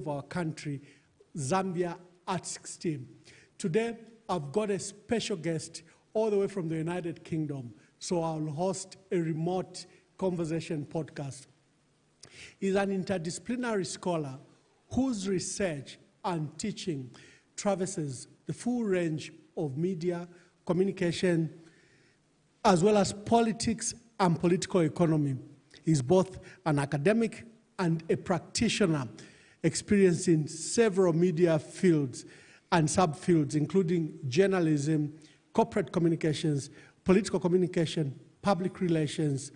of our country, Zambia at 16. Today, I've got a special guest all the way from the United Kingdom, so I'll host a remote conversation podcast. He's an interdisciplinary scholar whose research and teaching traverses the full range of media, communication, as well as politics and political economy. He's both an academic and a practitioner, experiencing several media fields and subfields, including journalism, corporate communications, political communication, public relations,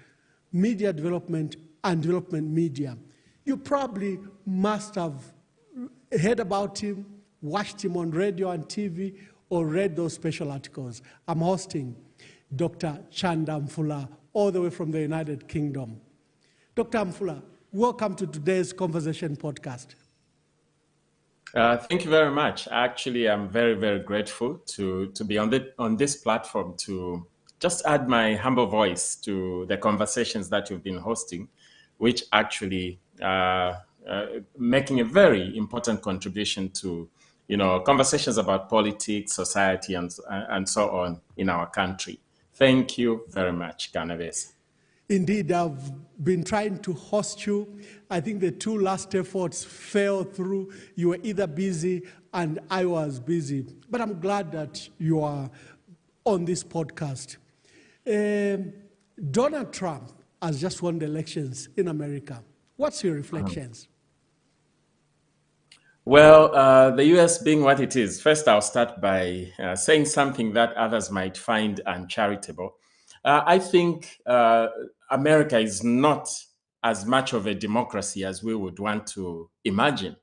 media development, and development media. You probably must have heard about him, watched him on radio and TV, or read those special articles. I'm hosting Dr. Chanda Mfula, all the way from the United Kingdom. Dr. Mfula, welcome to today's Conversation podcast. Thank you very much. Actually, I'm very, very grateful to be on this platform to just add my humble voice to the conversations that you've been hosting, which actually making a very important contribution to, conversations about politics, society, and so on in our country. Thank you very much, Canaves. Indeed, I've been trying to host you. I think the two last efforts fell through. You were either busy and I was busy. But I'm glad that you are on this podcast. Donald Trump has just won the elections in America. What's your reflections? Well, the U.S. being what it is, first I'll start by saying something that others might find uncharitable. I think America is not as much of a democracy as we would want to imagine.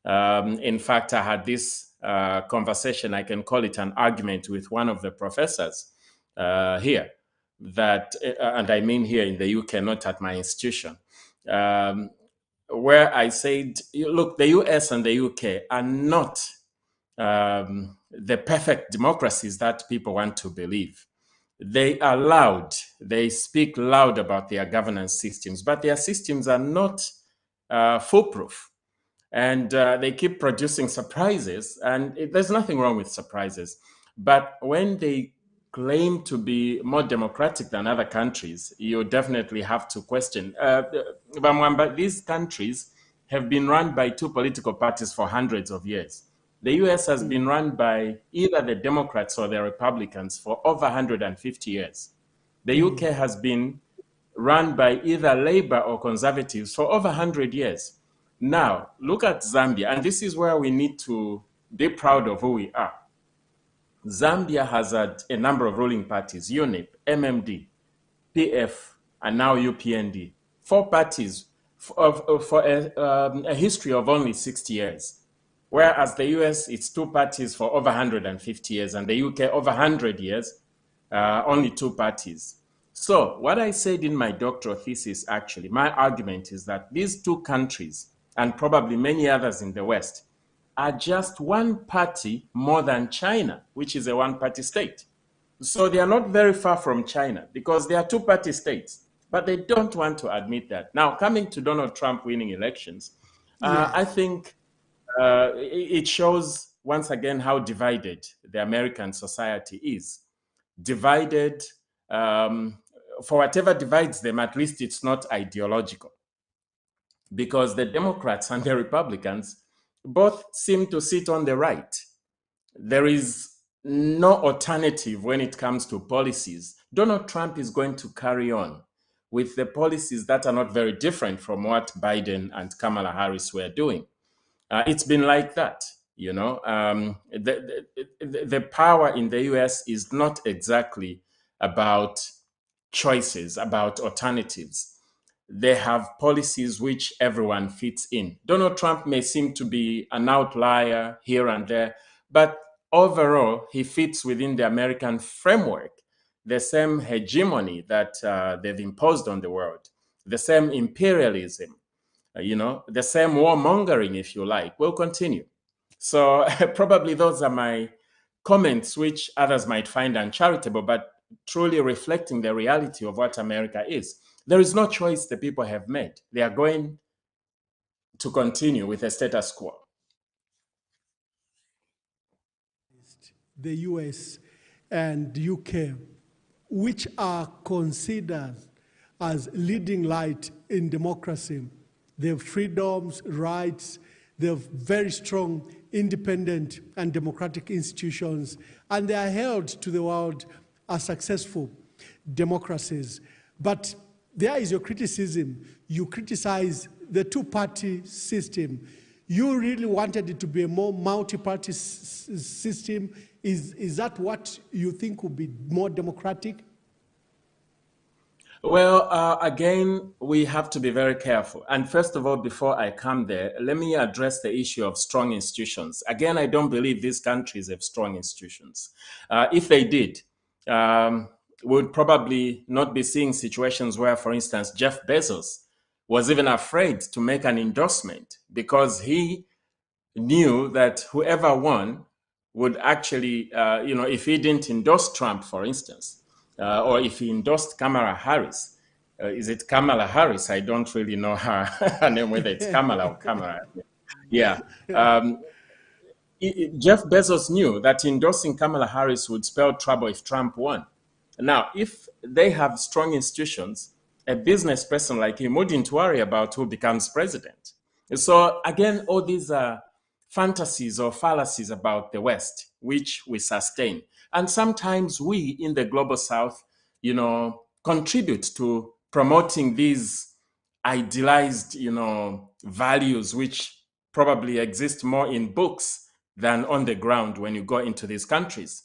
In fact, I had this conversation, I can call it an argument, with one of the professors here, and I mean here in the UK, not at my institution, where I said, look, the US and the UK are not the perfect democracies that people want to believe. They are loud. They speak loud about their governance systems, but their systems are not foolproof. And they keep producing surprises, and there's nothing wrong with surprises. But when they claim to be more democratic than other countries, you definitely have to question. But these countries have been run by two political parties for hundreds of years. The US has been run by either the Democrats or the Republicans for over 150 years. The UK has been run by either Labour or Conservatives for over 100 years. Now, look at Zambia, and this is where we need to be proud of who we are. Zambia has had a number of ruling parties: UNIP, MMD, PF, and now UPND. Four parties for a history of only 60 years. Whereas the US, it's two parties for over 150 years, and the UK over 100 years, only two parties. So what I said in my doctoral thesis, actually, my argument is that these two countries, and probably many others in the West, are just one party more than China, which is a one-party state. So they are not very far from China because they are two-party states, but they don't want to admit that. Now, coming to Donald Trump winning elections, I think it shows once again how divided the American society is. Divided, for whatever divides them, at least it's not ideological. Because the Democrats and the Republicans both seem to sit on the right. There is no alternative when it comes to policies. Donald Trump is going to carry on with the policies that are not very different from what Biden and Kamala Harris were doing. It's been like that, The power in the US is not exactly about choices, about alternatives. They have policies which everyone fits in. Donald Trump may seem to be an outlier here and there, but overall, he fits within the American framework, the same hegemony that they've imposed on the world, the same imperialism, the same warmongering, if you like, will continue. So probably those are my comments, which others might find uncharitable, but truly reflecting the reality of what America is. There is no choice the people have made. They are going to continue with the status quo. The US and UK, which are considered as leading light in democracy. They have freedoms, rights, they have very strong independent and democratic institutions, and they are held to the world as successful democracies. But there is your criticism. You criticize the two-party system. You really wanted it to be a more multi-party system. Is that what you think would be more democratic? Well, again, we have to be very careful. And first of all, before I come there, let me address the issue of strong institutions. Again, I don't believe these countries have strong institutions. If they did, we would probably not be seeing situations where, for instance, Jeff Bezos was even afraid to make an endorsement because he knew that whoever won would actually, if he didn't endorse Trump, for instance, or if he endorsed Kamala Harris. Is it Kamala Harris? I don't really know her name, whether it's Kamala or Kamala. Yeah. Jeff Bezos knew that endorsing Kamala Harris would spell trouble if Trump won. Now, if they have strong institutions, a business person like him wouldn't worry about who becomes president. So again, all these fantasies or fallacies about the West, which we sustain. And sometimes we in the global South, contribute to promoting these idealized, values, which probably exist more in books than on the ground when you go into these countries.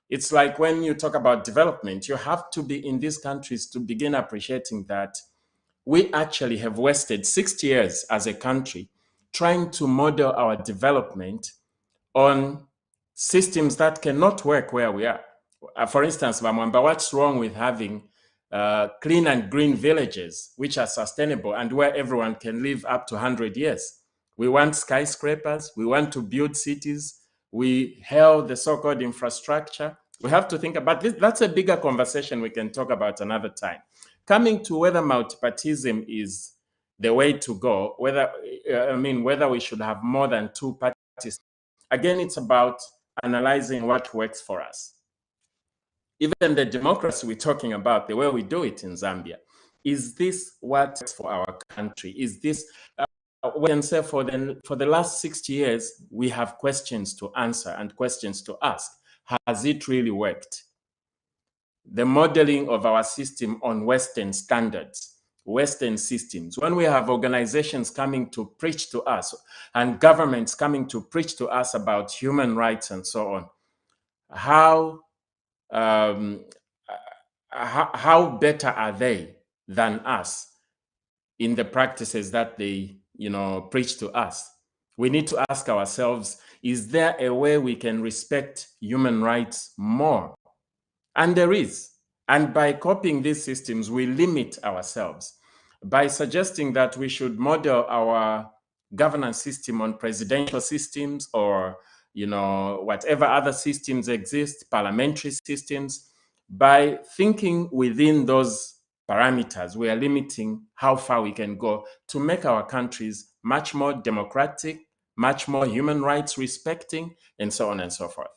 It's like when you talk about development, you have to be in these countries to begin appreciating that we actually have wasted 60 years as a country trying to model our development on systems that cannot work where we are. For instance, Mwamba, what's wrong with having clean and green villages which are sustainable and where everyone can live up to 100 years? We want skyscrapers. We want to build cities. We hail the so-called infrastructure. We have to think about this. That's a bigger conversation we can talk about another time. Coming to whether multipartyism is the way to go, whether we should have more than two parties. Again, it's about analyzing what works for us. Even the democracy we're talking about, the way we do it in Zambia, is this what works for our country? Is this, we can say for the last 60 years, we have questions to answer and questions to ask. Has it really worked? The modeling of our system on Western standards, Western systems, when we have organizations coming to preach to us and governments coming to preach to us about human rights and so on, how better are they than us in the practices that they preach to us? We need to ask ourselves, is there a way we can respect human rights more? And there is. And by copying these systems, we limit ourselves. By suggesting that we should model our governance system on presidential systems or, whatever other systems exist, parliamentary systems, by thinking within those parameters, we are limiting how far we can go to make our countries much more democratic, much more human rights respecting, and so on and so forth.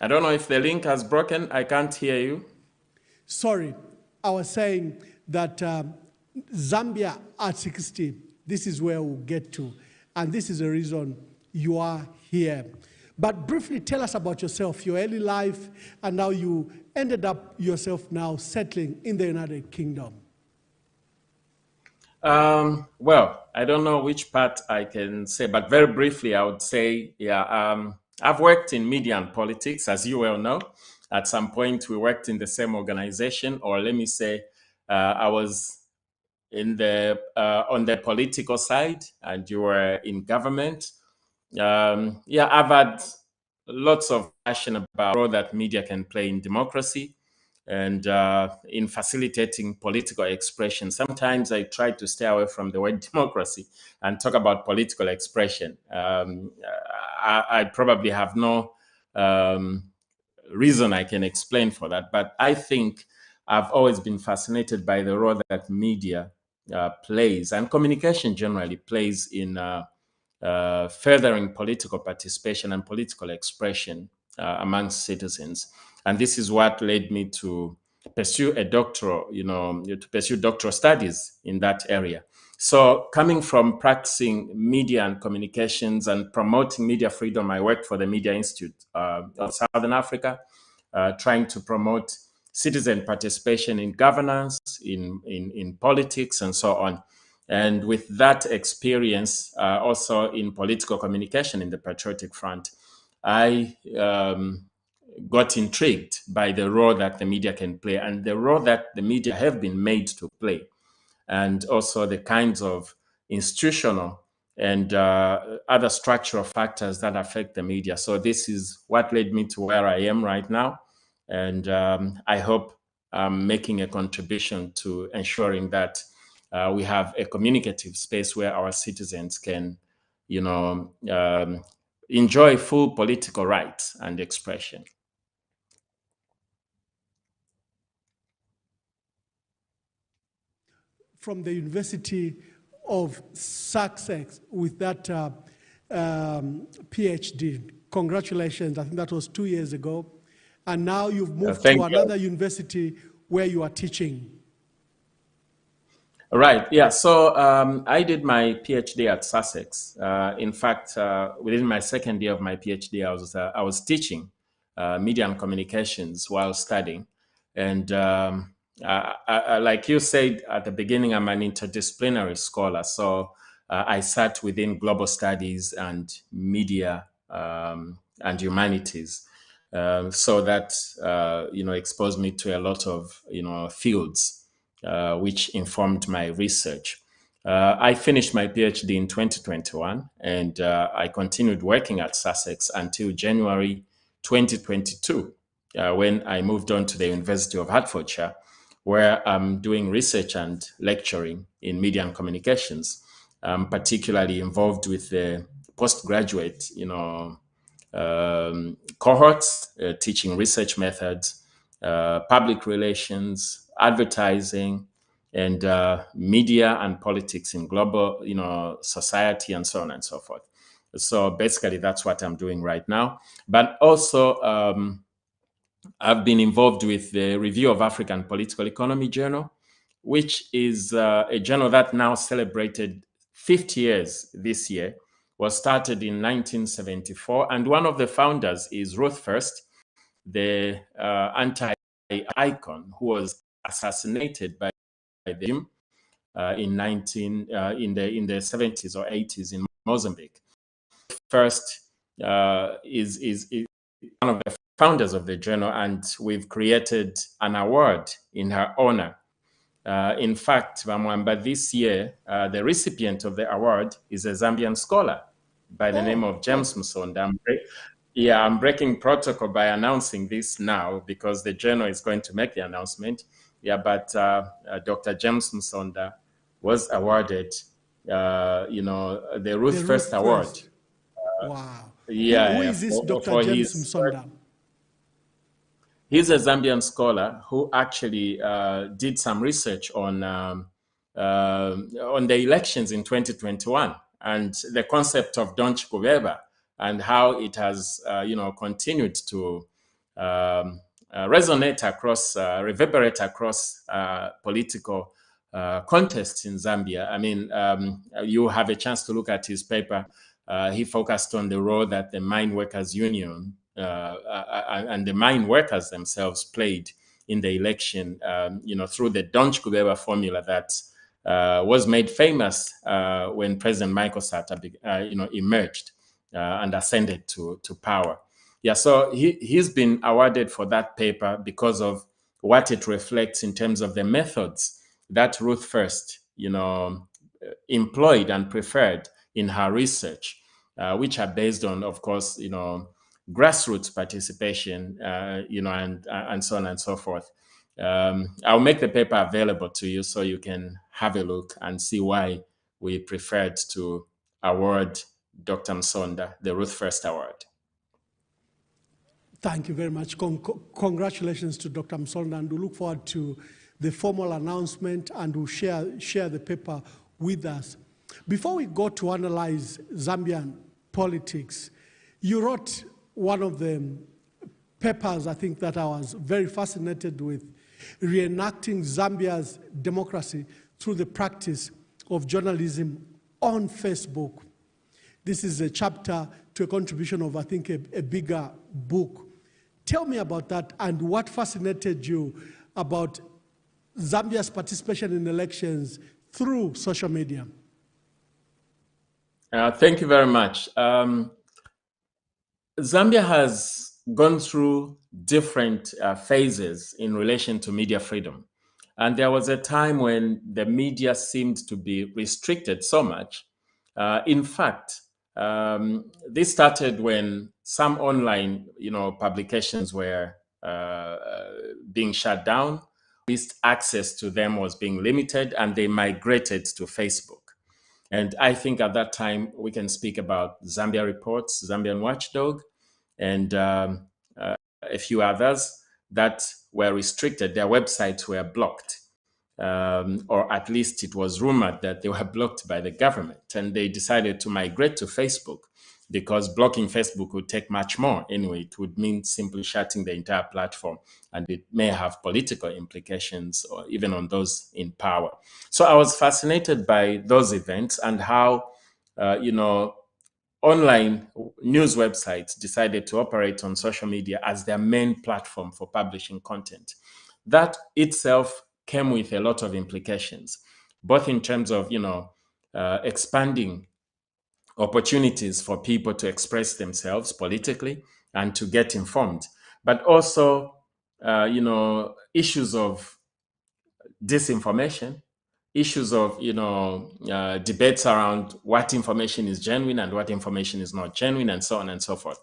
I don't know if the link has broken. I can't hear you. Sorry, I was saying that Zambia at 60, this is where we'll get to. And this is the reason you are here. But briefly tell us about yourself, your early life, and how you ended up yourself now settling in the United Kingdom. Well, I don't know which part I can say, but very briefly, I would say, I've worked in media and politics, as you well know. At some point, we worked in the same organization, or let me say, I was in on the political side, and you were in government. I've had lots of passion about the role that media can play in democracy and in facilitating political expression. Sometimes I try to stay away from the word democracy and talk about political expression. I probably have no reason I can explain for that, but I think I've always been fascinated by the role that media plays, and communication generally plays in furthering political participation and political expression amongst citizens. And this is what led me to pursue a doctoral, to pursue doctoral studies in that area. So coming from practicing media and communications and promoting media freedom, I worked for the Media Institute of Southern Africa, trying to promote citizen participation in governance, in politics, and so on. And with that experience, also in political communication in the Patriotic Front, I got intrigued by the role that the media can play and the role that the media have been made to play, and also the kinds of institutional and other structural factors that affect the media. So this is what led me to where I am right now. And I hope I'm making a contribution to ensuring that we have a communicative space where our citizens can, enjoy full political rights and expression. From the University of Sussex with that PhD. Congratulations. I think that was 2 years ago. And now you've moved to another university where you are teaching. Right. Yeah. So I did my PhD at Sussex. In fact, within my second year of my PhD, I was teaching media and communications while studying. And like you said at the beginning, I'm an interdisciplinary scholar. So I sat within global studies and media and humanities. So that exposed me to a lot of fields which informed my research. I finished my PhD in 2021, and I continued working at Sussex until January 2022, when I moved on to the University of Hertfordshire, where I'm doing research and lecturing in media and communications. I'm particularly involved with the postgraduate, cohorts, teaching research methods, public relations, advertising, and media and politics in global, society, and so on and so forth. So basically, that's what I'm doing right now. But also, I've been involved with the Review of African Political Economy journal, which is a journal that now celebrated 50 years this year. Was started in 1974, and one of the founders is Ruth First, the anti-icon who was assassinated by the regime in the 70s or 80s in Mozambique. First is one of the founders of the journal, and we've created an award in her honor. In fact, Mwamba, this year, the recipient of the award is a Zambian scholar by the name of James Msonda. I'm breaking protocol by announcing this now because the journal is going to make the announcement. But Dr. James Msonda was awarded, the Ruth First Award. Wow. Who is this Dr. James Msonda? He's a Zambian scholar who actually did some research on the elections in 2021 and the concept of Don't Kubeba and how it has, continued to resonate across, reverberate across political contests in Zambia. I mean, you have a chance to look at his paper. He focused on the role that the Mine Workers Union and the mine workers themselves played in the election, through the Don't Kubeba formula that was made famous when President Michael Sata, emerged and ascended to power. So he's been awarded for that paper because of what it reflects in terms of the methods that Ruth First, employed and preferred in her research, which are based on, of course, grassroots participation, and so on and so forth. I'll make the paper available to you so you can have a look and see why we preferred to award Dr. Msonda the Ruth First Award. Thank you very much. Congratulations to Dr. Msonda, and we look forward to the formal announcement, and we'll share the paper with us. Before we go to analyze Zambian politics, you wrote one of the papers, I think, that I was very fascinated with, reenacting Zambia's democracy through the practice of journalism on Facebook. This is a chapter to a contribution of, I think, a bigger book. Tell me about that, and what fascinated you about Zambia's participation in elections through social media. Thank you very much. Zambia has gone through different phases in relation to media freedom. And there was a time when the media seemed to be restricted so much. In fact, this started when some online, publications were being shut down. At least access to them was being limited, and they migrated to Facebook. And I think at that time we can speak about Zambia Reports, Zambian Watchdog, and a few others that were restricted. Their websites were blocked. Or at least it was rumored that they were blocked by the government, and they decided to migrate to Facebook because blocking Facebook would take much more. Anyway, it would mean simply shutting the entire platform, and it may have political implications or even on those in power. So I was fascinated by those events and how, online news websites decided to operate on social media as their main platform for publishing content. That itself came with a lot of implications, both in terms of, expanding opportunities for people to express themselves politically and to get informed, but also, issues of disinformation, issues of, debates around what information is genuine and what information is not genuine, and so on and so forth.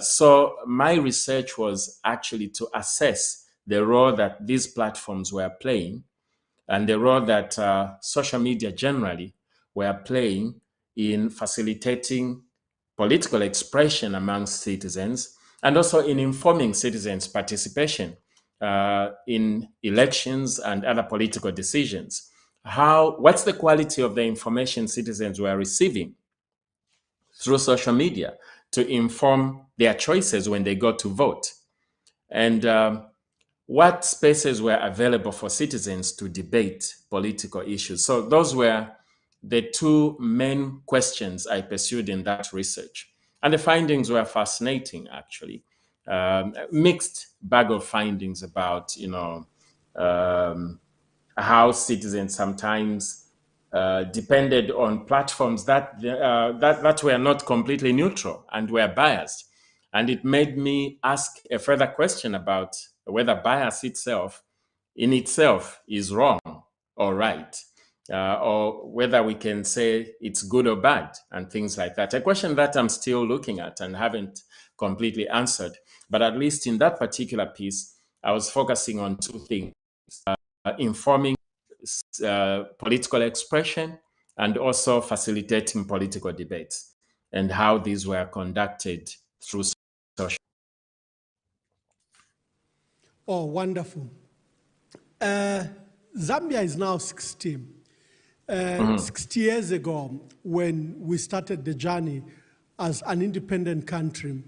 So my research was actually to assess the role that these platforms were playing and the role that social media generally were playing in facilitating political expression amongst citizens, and also in informing citizens' participation in elections and other political decisions. What's the quality of the information citizens were receiving through social media to inform their choices when they go to vote? And what spaces were available for citizens to debate political issues? So those were the two main questions I pursued in that research. And the findings were fascinating, actually. Mixed bag of findings about, how citizens sometimes depended on platforms that were not completely neutral and were biased. And it made me ask a further question about whether bias in itself is wrong or right, or whether we can say it's good or bad and things like that. A question that I'm still looking at and haven't completely answered. But at least in that particular piece, I was focusing on two things: informing political expression and also facilitating political debates, and how these were conducted through social. Oh, wonderful. Zambia is now 60. 60 years ago, when we started the journey as an independent country,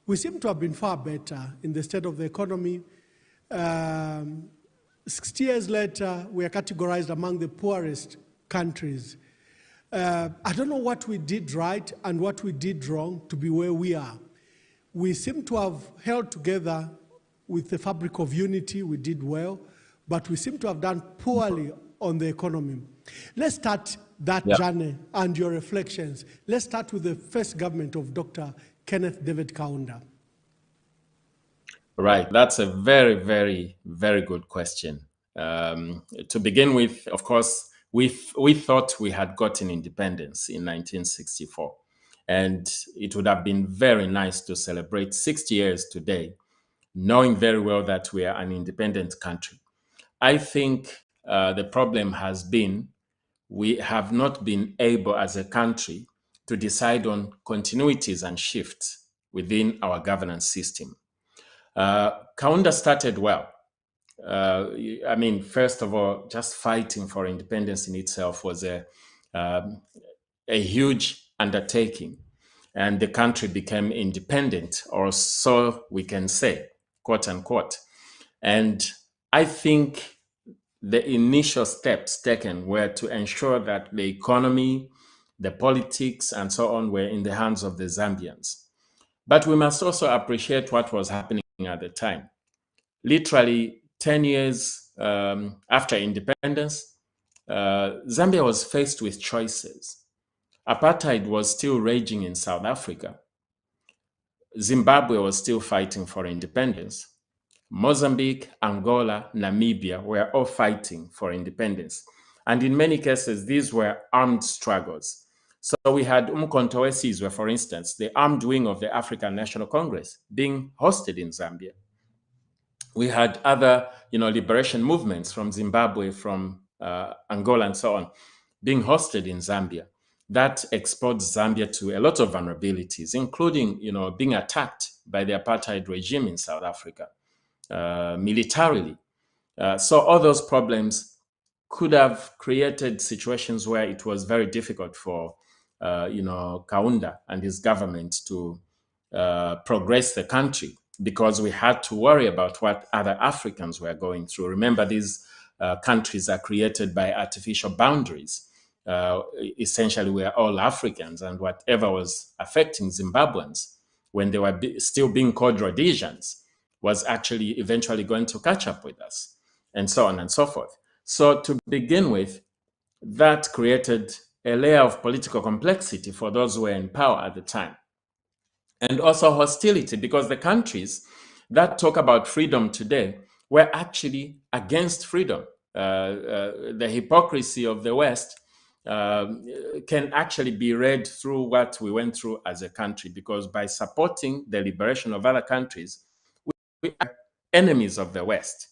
we seem to have been far better in the state of the economy. 60 years later, we are categorized among the poorest countries. I don't know what we did right and what we did wrong to be where we are. We seem to have held together with the fabric of unity. We did well, but we seem to have done poorly on the economy. Let's start that journey and your reflections. Let's start with the first government of Dr. Kenneth David Kaunda. Right, that's a very, very, very good question. To begin with, of course, we thought we had gotten independence in 1964, and it would have been very nice to celebrate 60 years today, knowing very well that we are an independent country. I think the problem has been we have not been able as a country to decide on continuities and shifts within our governance system. Kaunda started well. I mean, first of all, just fighting for independence in itself was a huge undertaking, and the country became independent, or so we can say, quote unquote. And I think the initial steps taken were to ensure that the economy, the politics, and so on were in the hands of the Zambians. But we must also appreciate what was happening at the time. Literally 10 years after independence, Zambia was faced with choices. Apartheid was still raging in South Africa. Zimbabwe was still fighting for independence. Mozambique, Angola, Namibia were all fighting for independence. And in many cases, these were armed struggles. So we had Umkhonto we Sizwe, for instance, the armed wing of the African National Congress, being hosted in Zambia. We had other, liberation movements from Zimbabwe, from Angola, and so on, being hosted in Zambia. That exposed Zambia to a lot of vulnerabilities, including, being attacked by the apartheid regime in South Africa, militarily. So all those problems could have created situations where it was very difficult for, Kaunda and his government to progress the country, because we had to worry about what other Africans were going through. Remember, these countries are created by artificial boundaries. Essentially, we are all Africans, and whatever was affecting Zimbabweans when they were still being called Rhodesians was actually eventually going to catch up with us, and so on and so forth. So to begin with, that created a layer of political complexity for those who were in power at the time. And also hostility, because the countries that talk about freedom today were actually against freedom. The hypocrisy of the West can actually be read through what we went through as a country, because by supporting the liberation of other countries, we are enemies of the West,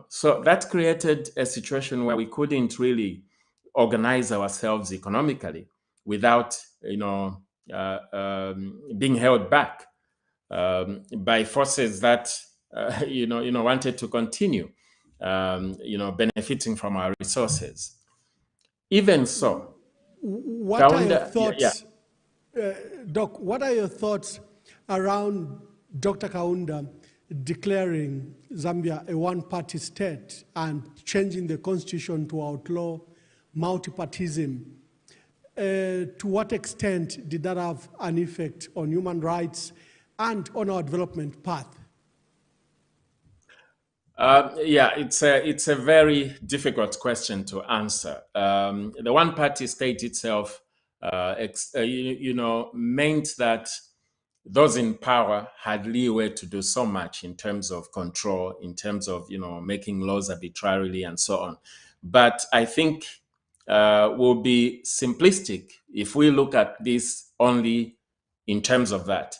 So that created a situation where we couldn't really organize ourselves economically without, being held back by forces that, wanted to continue, benefiting from our resources. Even so, what are your thoughts, Doc? What are your thoughts around Dr. Kaunda declaring Zambia a one-party state and changing the constitution to outlaw multipartism? To what extent did that have an effect on human rights and on our development path? It's a very difficult question to answer. The one-party state itself, meant that those in power had leeway to do so much in terms of control, in terms of, making laws arbitrarily and so on. But I think will be simplistic if we look at this only in terms of that.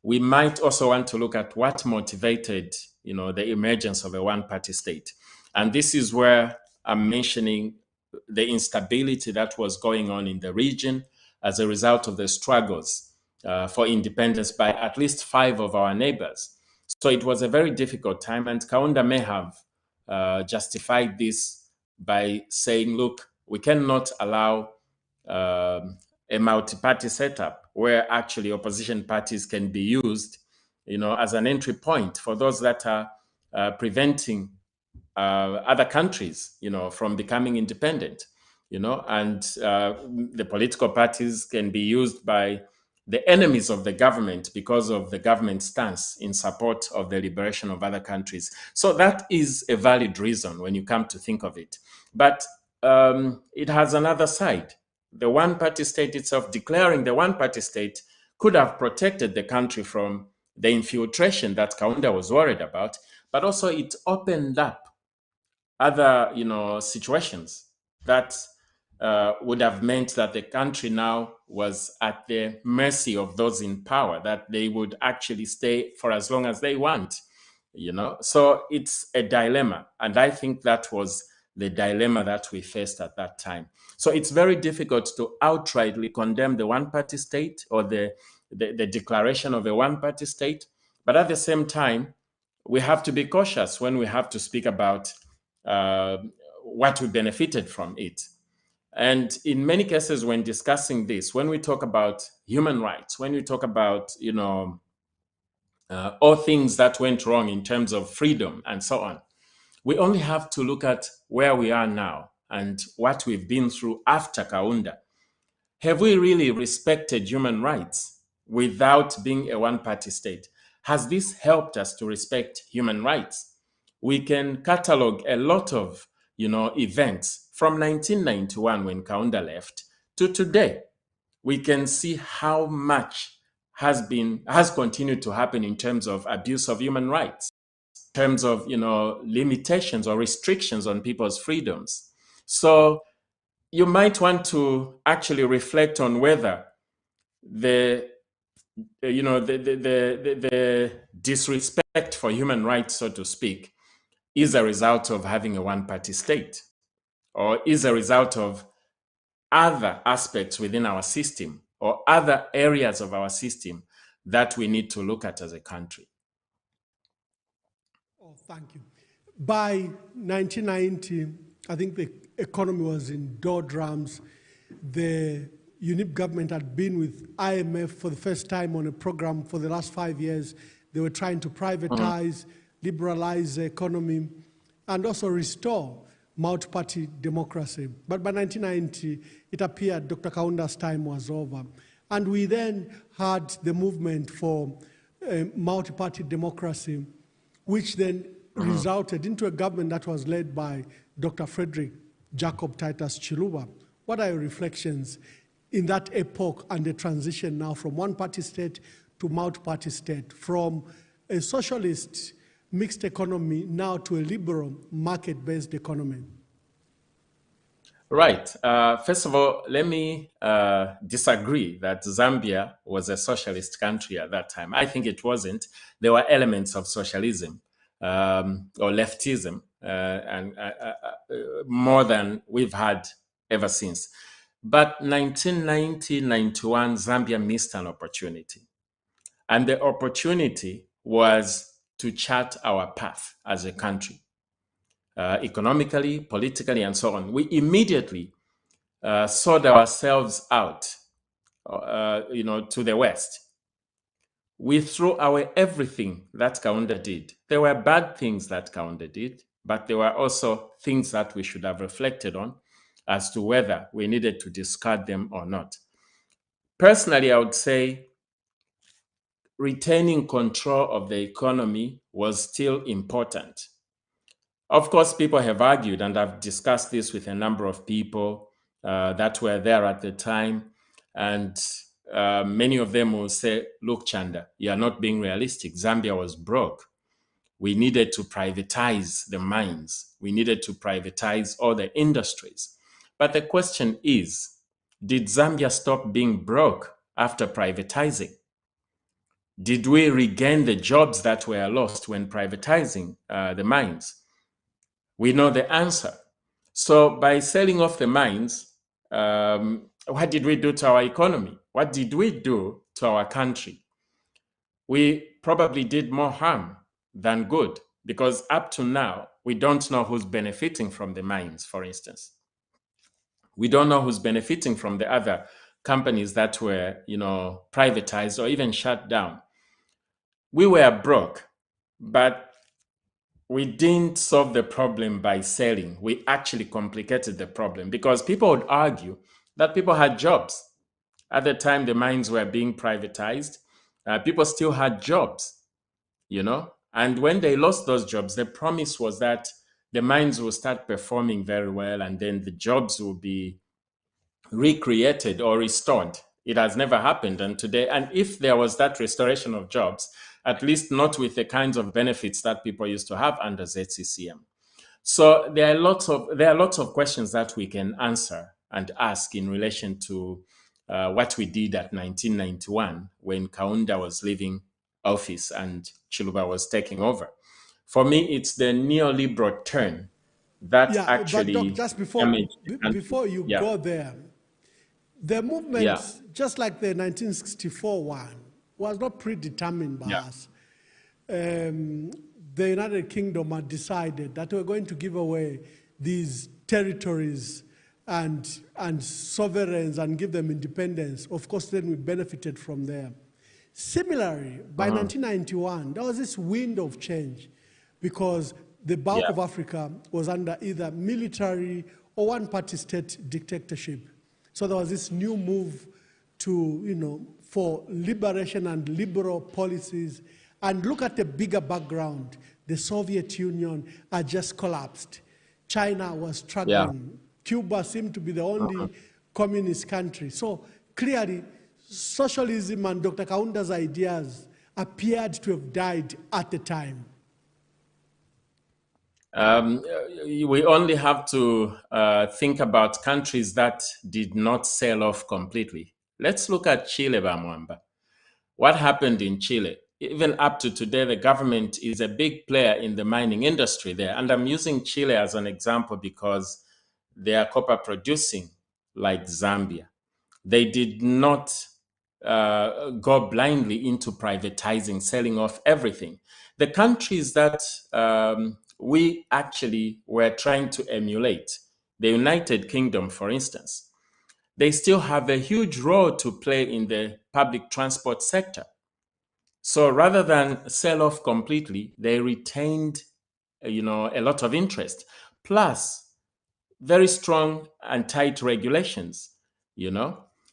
We might also want to look at what motivated, the emergence of a one-party state. And this is where I'm mentioning the instability that was going on in the region as a result of the struggles for independence by at least 5 of our neighbors. So it was a very difficult time, and Kaunda may have justified this by saying, look, we cannot allow a multi-party setup where actually opposition parties can be used, as an entry point for those that are preventing other countries, from becoming independent, and the political parties can be used by the enemies of the government because of the government stance in support of the liberation of other countries. So that is a valid reason when you come to think of it. But it has another side. The one-party state itself, declaring the one-party state, could have protected the country from the infiltration that Kaunda was worried about, but also it opened up other, situations that would have meant that the country now was at the mercy of those in power, that they would actually stay for as long as they want, So it's a dilemma. And I think that was the dilemma that we faced at that time. So it's very difficult to outrightly condemn the one-party state or the declaration of a one-party state. But at the same time, we have to be cautious when we have to speak about what we benefited from it. And in many cases, when discussing this, when we talk about human rights, when we talk about, all things that went wrong in terms of freedom and so on, we only have to look at where we are now and what we've been through after Kaunda. Have we really respected human rights without being a one-party state? Has this helped us to respect human rights? We can catalog a lot of, events from 1991 when Kaunda left to today. We can see how much has continued to happen in terms of abuse of human rights, in terms of, limitations or restrictions on people's freedoms. So you might want to actually reflect on whether the disrespect for human rights, so to speak, is a result of having a one-party state, or is a result of other aspects within our system or other areas of our system that we need to look at as a country. Oh, thank you. By 1990, I think the economy was in doldrums. The UNIP government had been with IMF for the first time on a program for the last 5 years. They were trying to privatize, liberalize the economy, and also restore multi-party democracy. But by 1990, it appeared Dr. Kaunda's time was over. And we then had the movement for multi-party democracy, which then resulted into a government that was led by Dr. Frederick Jacob Titus Chiluba. What are your reflections in that epoch and the transition now from one-party state to multi-party state, from a socialist mixed economy now to a liberal market-based economy? Right. First of all, let me disagree that Zambia was a socialist country at that time. I think it wasn't. There were elements of socialism or leftism and more than we've had ever since. But 1990-91, Zambia missed an opportunity. And the opportunity was to chart our path as a country, economically, politically, and so on. We immediately sold ourselves out, to the West. We threw away everything that Kaunda did. There were bad things that Kaunda did, but there were also things that we should have reflected on as to whether we needed to discard them or not. Personally, I would say retaining control of the economy was still important. Of course, people have argued, and I've discussed this with a number of people that were there at the time, and many of them will say, look, Chanda, you are not being realistic. Zambia was broke. We needed to privatize the mines. We needed to privatize all the industries. But the question is, did Zambia stop being broke after privatizing? Did we regain the jobs that were lost when privatizing the mines? We know the answer. So by selling off the mines, what did we do to our economy? What did we do to our country? We probably did more harm than good, because up to now, we don't know who's benefiting from the mines, for instance. We don't know who's benefiting from the other companies that were, privatized or even shut down. We were broke, but we didn't solve the problem by selling. We actually complicated the problem, because people would argue that people had jobs. At the time the mines were being privatized, people still had jobs, And when they lost those jobs, the promise was that the mines will start performing very well, and then the jobs will be recreated or restored. It has never happened. And today, and if there was that restoration of jobs, at least not with the kinds of benefits that people used to have under ZCCM. So there are lots of questions that we can answer and ask in relation to what we did at 1991 when Kaunda was leaving office and Chiluba was taking over. For me, it's the neoliberal turn that Yeah, but Doc, actually just before damaged the country. before you Yeah, go there, the movement, yeah, just like the 1964 one, was not predetermined by yeah, us. The United Kingdom had decided that we're going to give away these territories and sovereigns and give them independence. Of course, then we benefited from them. Similarly, by 1991, there was this wind of change because the bulk yeah, of Africa was under either military or one-party state dictatorship. So there was this new move to, for liberation and liberal policies. And look at the bigger background. The Soviet Union had just collapsed. China was struggling. Cuba seemed to be the only communist country. So clearly, socialism and Dr. Kaunda's ideas appeared to have died at the time. We only have to think about countries that did not sell off completely. Let's look at Chile, Mwamba. What happened in Chile? Even up to today, the government is a big player in the mining industry there. And I'm using Chile as an example because they are copper producing like Zambia. They did not go blindly into privatizing, selling off everything. The countries that we actually were trying to emulate, the United Kingdom, for instance, they still have a huge role to play in the public transport sector. So rather than sell off completely, they retained, a lot of interest. Plus, very strong and tight regulations.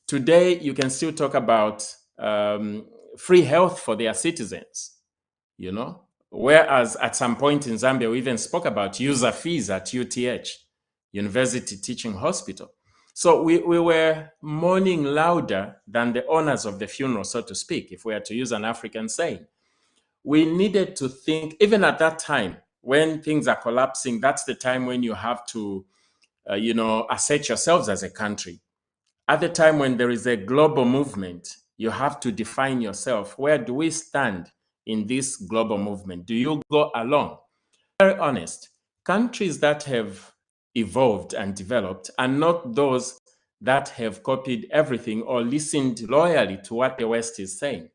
Today you can still talk about free health for their citizens. Whereas at some point in Zambia we even spoke about user fees at UTH, University Teaching Hospital. So we were mourning louder than the owners of the funeral, so to speak, if we are to use an African saying. We needed to think, even at that time, when things are collapsing, that's the time when you have to, assert yourselves as a country. At the time when there is a global movement, you have to define yourself. Where do we stand in this global movement? Do you go along? Very honest, countries that have evolved and developed are not those that have copied everything or listened loyally to what the West is saying.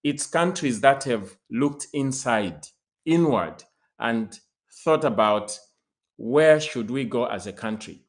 It's countries that have looked inward, and thought about where should we go as a country.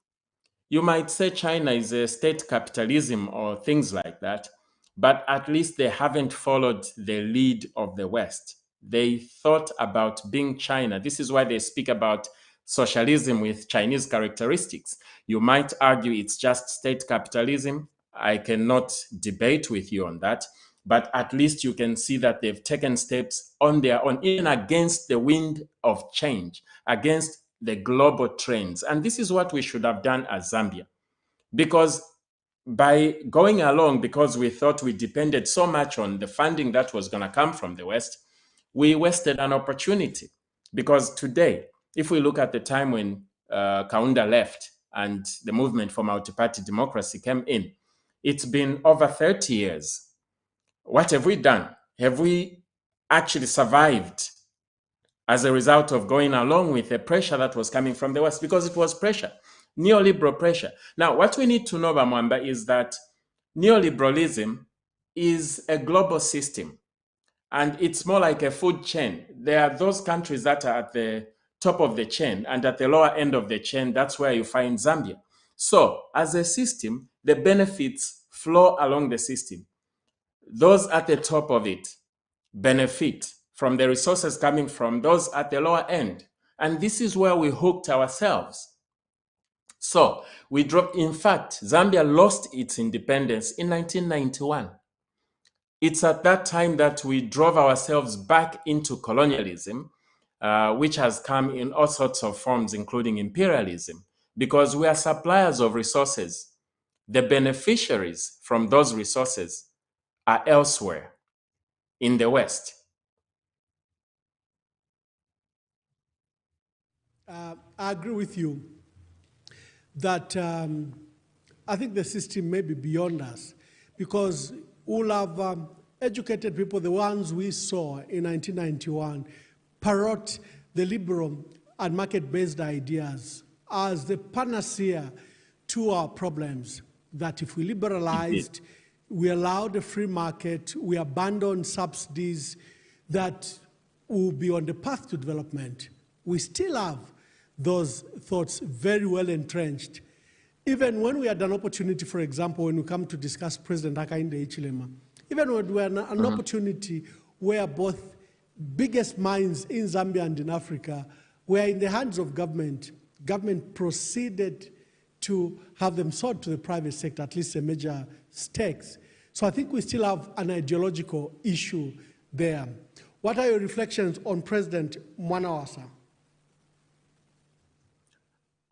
You might say China is a state capitalism or things like that, but at least they haven't followed the lead of the West. They thought about being China. This is why they speak about socialism with Chinese characteristics. You might argue it's just state capitalism. I cannot debate with you on that, but at least you can see that they've taken steps on their own, even against the wind of change, against the global trends. And this is what we should have done as Zambia. Because by going along, because we thought we depended so much on the funding that was going to come from the West, we wasted an opportunity. Because today, if we look at the time when Kaunda left and the movement for multi-party democracy came in, it's been over 30 years. What have we done? Have we actually survived as a result of going along with the pressure that was coming from the West? Because it was pressure, neoliberal pressure. Now, what we need to know, Mwamba, is that neoliberalism is a global system, and it's more like a food chain. There are those countries that are at the top of the chain, and at the lower end of the chain, that's where you find Zambia. So, as a system, the benefits flow along the system. Those at the top of it benefit from the resources coming from those at the lower end. And this is where we hooked ourselves. So we dropped. In fact, Zambia lost its independence in 1991. It's at that time that we drove ourselves back into colonialism, which has come in all sorts of forms, including imperialism, because we are suppliers of resources. The beneficiaries from those resources are elsewhere in the West. I agree with you that I think the system may be beyond us, because all have educated people, the ones we saw in 1991, parrot the liberal and market-based ideas as the panacea to our problems, that if we liberalized, we allowed a free market, we abandon subsidies, that will be on the path to development. We still have those thoughts very well entrenched. Even when we had an opportunity, for example, when we come to discuss President Hakainde Hichilema, even when we had an opportunity where both biggest mines in Zambia and in Africa were in the hands of government, government proceeded to have them sold to the private sector, at least a major stakes. So I think we still have an ideological issue there. What are your reflections on President Mwamba?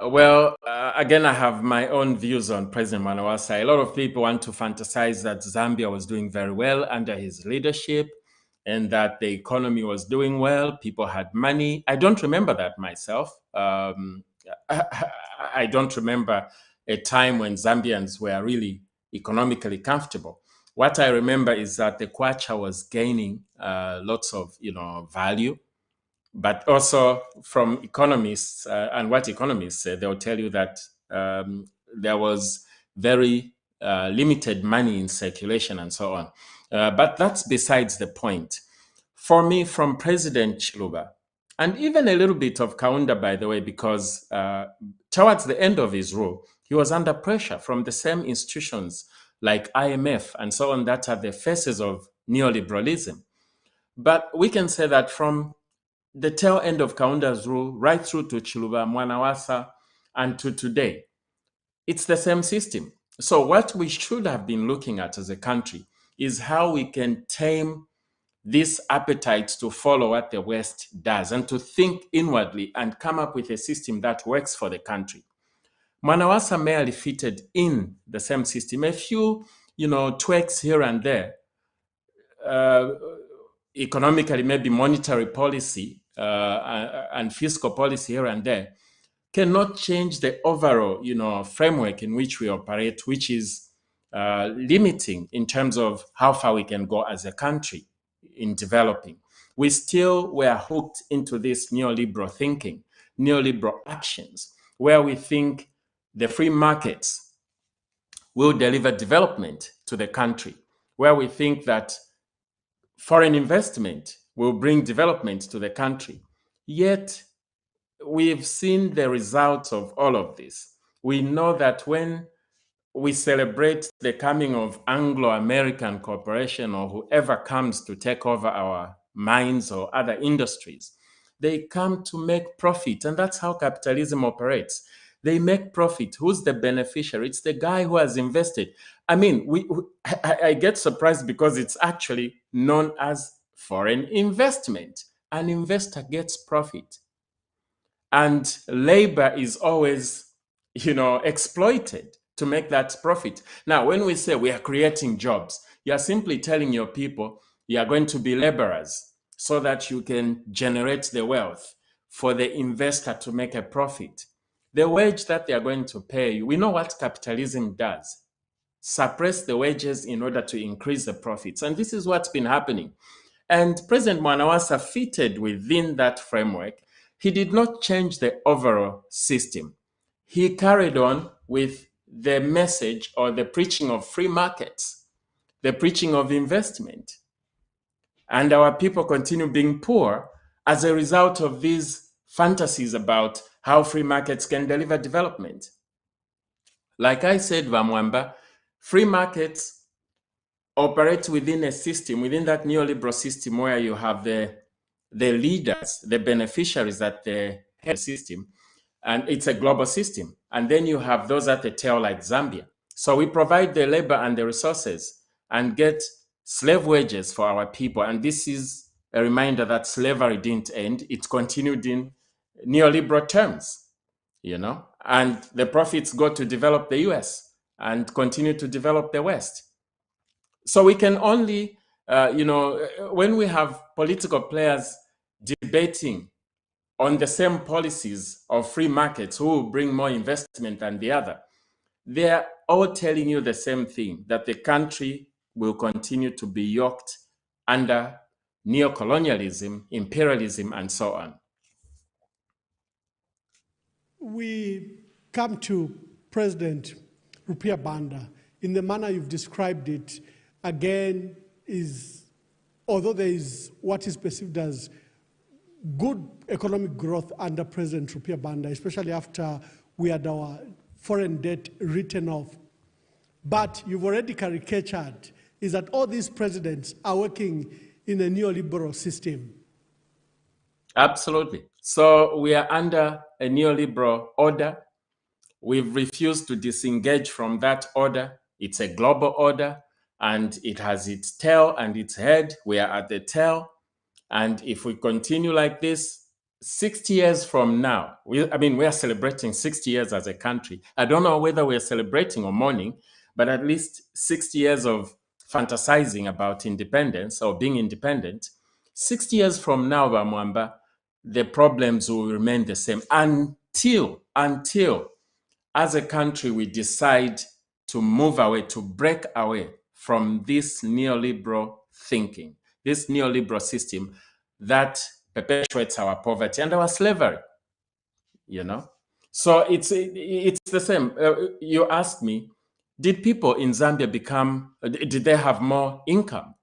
Well, again, I have my own views on President Mwamba. A lot of people want to fantasize that Zambia was doing very well under his leadership and that the economy was doing well, people had money. I don't remember that myself. I don't remember a time when Zambians were really economically comfortable. What I remember is that the kwacha was gaining lots of value, but also from economists and what economists say, they'll tell you that there was very limited money in circulation and so on. But that's besides the point. For me, from President Chiluba, and even a little bit of Kaunda, by the way, because towards the end of his rule, he was under pressure from the same institutions like IMF and so on that are the faces of neoliberalism. But we can say that from the tail end of Kaunda's rule right through to Chiluba, Mwamba, and to today, it's the same system. So what we should have been looking at as a country is how we can tame this appetite to follow what the West does and to think inwardly and come up with a system that works for the country. Mwamba merely fitted in the same system. A few, tweaks here and there, economically, maybe monetary policy and fiscal policy here and there, cannot change the overall, framework in which we operate, which is limiting in terms of how far we can go as a country in developing. We still were hooked into this neoliberal thinking, neoliberal actions, where we think the free markets will deliver development to the country, where we think that foreign investment will bring development to the country. Yet, we've seen the results of all of this. We know that when we celebrate the coming of Anglo-American corporation or whoever comes to take over our mines or other industries, they come to make profit, and that's how capitalism operates. They make profit. Who's the beneficiary? It's the guy who has invested. I mean, I get surprised because it's actually known as foreign investment. An investor gets profit. And labor is always, exploited to make that profit. Now, when we say we are creating jobs, you are simply telling your people you are going to be laborers so that you can generate the wealth for the investor to make a profit. The wage that they are going to pay you, we know what capitalism does. Suppress the wages in order to increase the profits. And this is what's been happening. And President Mwamba fitted within that framework. He did not change the overall system. He carried on with the message or the preaching of free markets, the preaching of investment. And our people continue being poor as a result of these fantasies about how free markets can deliver development. Like I said, Mwamba, free markets operate within a system, within that neoliberal system where you have the leaders, the beneficiaries at the head system, and it's a global system. And then you have those at the tail like Zambia. So we provide the labor and the resources and get slave wages for our people. And this is a reminder that slavery didn't end. It continued in neoliberal terms, and the profits go to develop the US and continue to develop the West. So we can only, when we have political players debating on the same policies of free markets, who will bring more investment than the other, they're all telling you the same thing, that the country will continue to be yoked under neocolonialism, imperialism, and so on. we come to President Rupiah Banda in the manner you've described it, again, although there is what is perceived as good economic growth under President Rupiah Banda, especially after we had our foreign debt written off. But you've already caricatured is that all these presidents are working in a neoliberal system. Absolutely. So we are under a neoliberal order. We've refused to disengage from that order. It's a global order, and it has its tail and its head. We are at the tail. And if we continue like this, 60 years from now, we are celebrating 60 years as a country. I don't know whether we're celebrating or mourning, but at least 60 years of fantasizing about independence or being independent. 60 years from now, Mwamba, the problems will remain the same until as a country we decide to move away, to break away from this neoliberal thinking, this neoliberal system that perpetuates our poverty and our slavery, you know? So it's the same. You asked me, did people in Zambia did they have more income?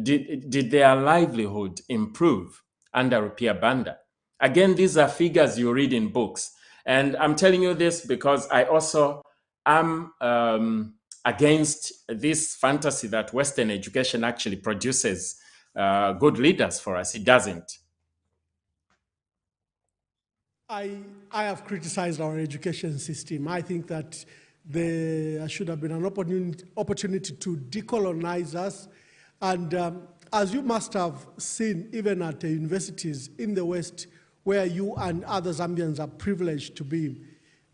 Did their livelihood improve under Rupiah Banda? Again, these are figures you read in books. And I'm telling you this because I also am against this fantasy that Western education actually produces good leaders for us. It doesn't. I have criticized our education system. I think that there should have been an opportunity to decolonize us. And as you must have seen, even at the universities in the West, where you and other Zambians are privileged to be,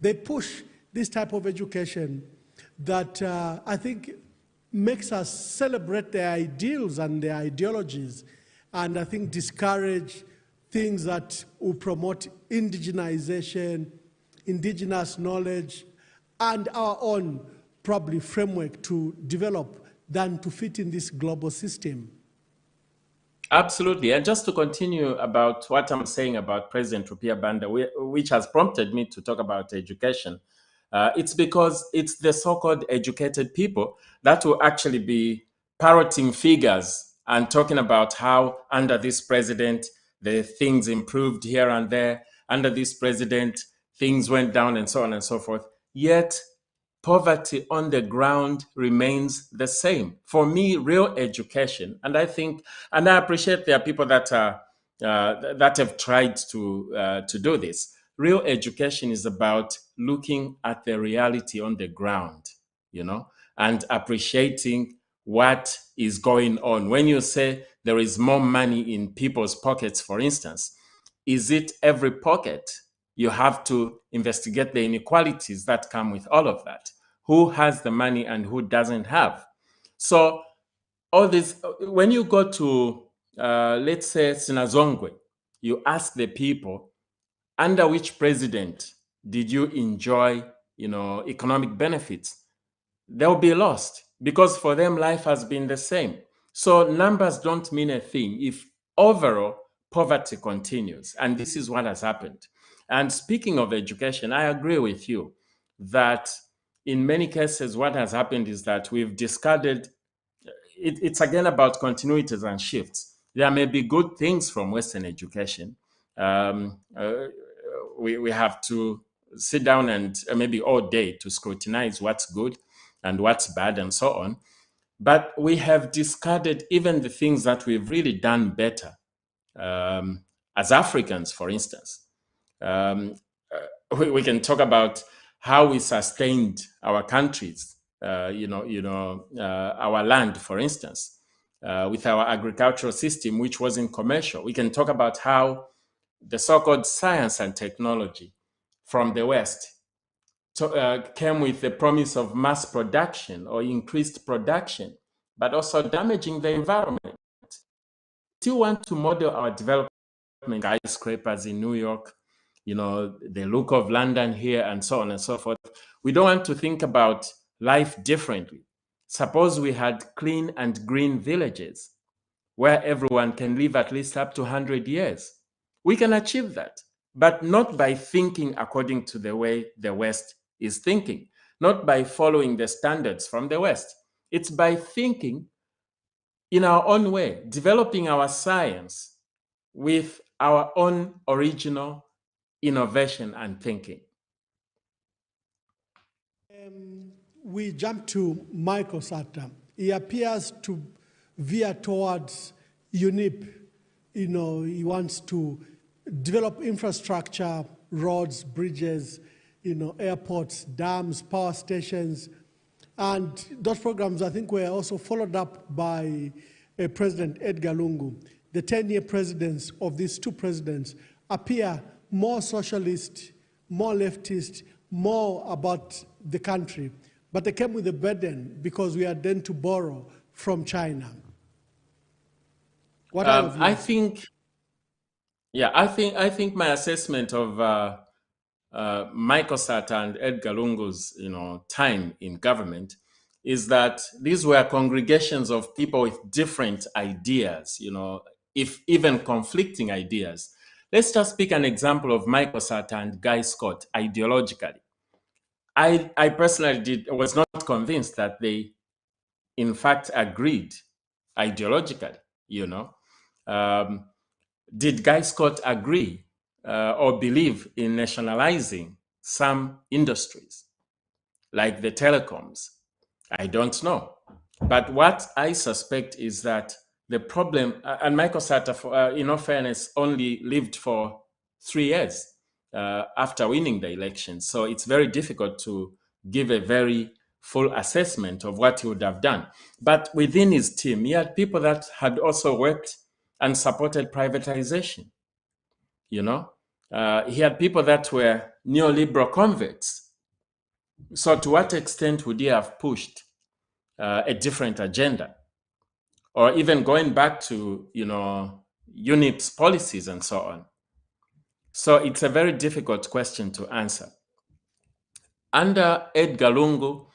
they push this type of education that I think makes us celebrate their ideals and their ideologies, and I think discourage things that will promote indigenization, indigenous knowledge, and our own probably framework to develop than to fit in this global system. Absolutely. And just to continue about what I'm saying about President Rupiah Banda, which has prompted me to talk about education, it's because it's the so-called educated people that will actually be parroting figures and talking about how under this president, the things improved here and there. Under this president, things went down and so on and so forth. Yet, poverty on the ground remains the same. For me, real education, and I appreciate there are people that have tried to do this. Real education is about looking at the reality on the ground, and appreciating what is going on. When you say there is more money in people's pockets, for instance, is it every pocket? You have to investigate the inequalities that come with all of that. Who has the money and who doesn't have? So all this, when you go to, let's say, Sinazongwe, you ask the people, under which president did you enjoy, economic benefits? They'll be lost because for them, life has been the same. So numbers don't mean a thing if overall poverty continues. And this is what has happened. And speaking of education, I agree with you that in many cases, what has happened is that we've discarded, it's again about continuities and shifts. There may be good things from Western education. We have to sit down and maybe all day to scrutinize what's good and what's bad and so on. But we have discarded even the things that we've really done better. As Africans, for instance, we can talk about how we sustained our countries, our land, for instance, with our agricultural system, which wasn't commercial. We can talk about how the so-called science and technology from the West came with the promise of mass production or increased production, but also damaging the environment. Still want to model our development skyscrapers in New York, the look of London here, and so on and so forth. We don't want to think about life differently. Suppose we had clean and green villages where everyone can live at least up to 100 years. We can achieve that. but not by thinking according to the way the West is thinking, not by following the standards from the West. It's by thinking in our own way, developing our science with our own original innovation and thinking. We jump to Michael Sata. He appears to veer towards UNIP. You know, he wants to develop infrastructure, roads, bridges, you know, airports, dams, power stations. And those programs, I think, were also followed up by President Edgar Lungu. The 10-year presidents of these two presidents appear more socialist, more leftist, more about the country. But they came with a burden because we had then to borrow from China. What are your views? I think my assessment of Michael Sata and Edgar Lungu's, time in government is that these were congregations of people with different ideas, if even conflicting ideas. Let's just pick an example of Michael Sata and Guy Scott ideologically. I personally was not convinced that they, in fact, agreed ideologically, Did Guy Scott agree or believe in nationalizing some industries, like the telecoms? I don't know. But what I suspect is that the problem, and Michael Sata, in all fairness, only lived for 3 years after winning the election. So it's very difficult to give a very full assessment of what he would have done. But within his team, he had people that had also worked and supported privatization. He had people that were neoliberal converts. So to what extent would he have pushed a different agenda? Or even going back to, UNIP's policies and so on. So it's a very difficult question to answer. Under Edgar Lungu,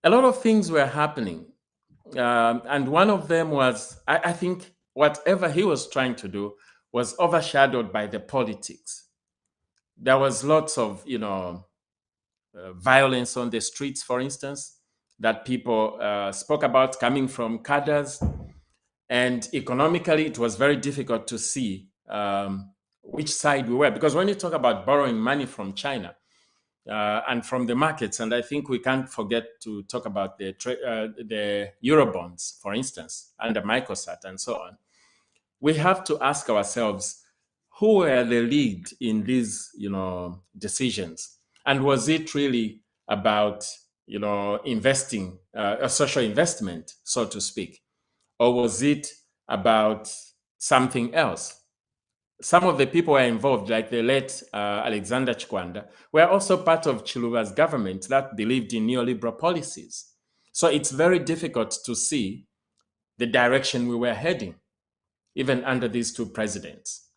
a lot of things were happening. And one of them was, I think, whatever he was trying to do was overshadowed by the politics. There was lots of, violence on the streets, for instance, that people spoke about coming from cadres. And economically, it was very difficult to see which side we were. Because when you talk about borrowing money from China and from the markets, and I think we can't forget to talk about the Eurobonds, for instance, under Microsat and so on, we have to ask ourselves, who were the lead in these, decisions? And was it really about, investing, a social investment, so to speak? Or was it about something else? Some of the people who were involved, like the late Alexander Chikwanda, were also part of Chiluba's government that believed in neoliberal policies. So it's very difficult to see the direction we were heading, even under these two presidents.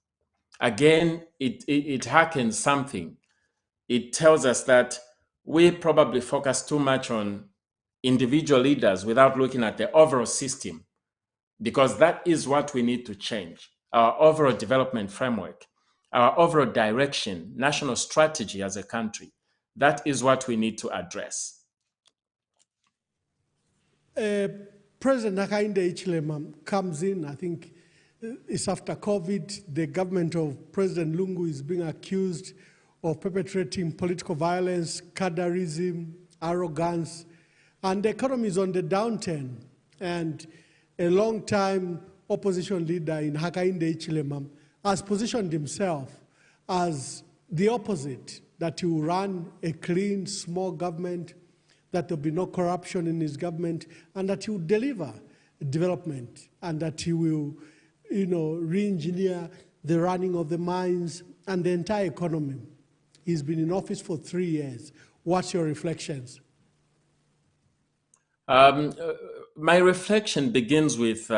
Again, it harkens something. It tells us that we probably focus too much on individual leaders without looking at the overall system, because that is what we need to change. Our overall development framework, our overall direction, national strategy as a country, that is what we need to address. President Hakainde Hichilema comes in, I think it's after COVID. The government of President Lungu is being accused of perpetrating political violence, cadreism, arrogance, and the economy is on the downturn. And a long-time opposition leader in Hakainde Hichilema has positioned himself as the opposite, that he will run a clean, small government, that there will be no corruption in his government, and that he will deliver development, and that he will, re-engineer the running of the mines and the entire economy. He's been in office for 3 years. What's your reflections? My reflection begins with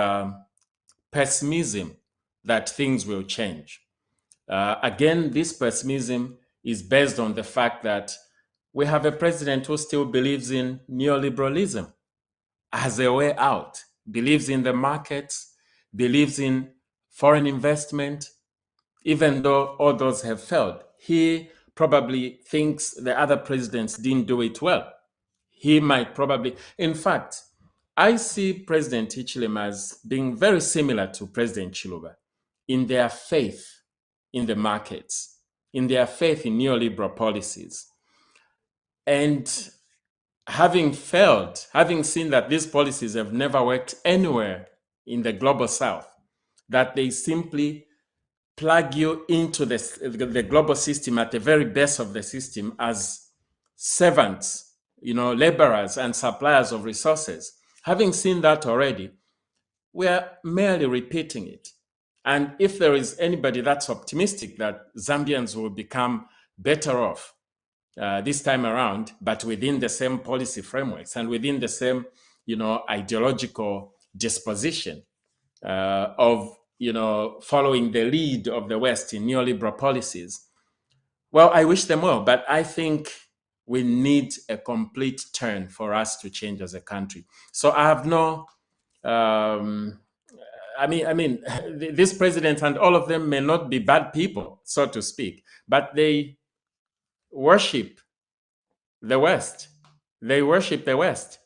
pessimism that things will change. Again, this pessimism is based on the fact that we have a president who still believes in neoliberalism as a way out, believes in the markets, believes in foreign investment, even though others have failed. He probably thinks the other presidents didn't do it well. He might probably, in fact, I see President Hichilema as being very similar to President Chiluba in their faith in the markets, in their faith in neoliberal policies. And having failed, having seen that these policies have never worked anywhere in the global south, that they simply plug you into the global system at the very base of the system as servants, laborers and suppliers of resources. Having seen that already, we are merely repeating it. And if there is anybody that's optimistic that Zambians will become better off this time around, but within the same policy frameworks and within the same, ideological disposition of, following the lead of the West in neoliberal policies, well, I wish them well, but I think we need a complete turn for us to change as a country. So I have no, this president and all of them may not be bad people, so to speak, but they worship the West. They worship the West.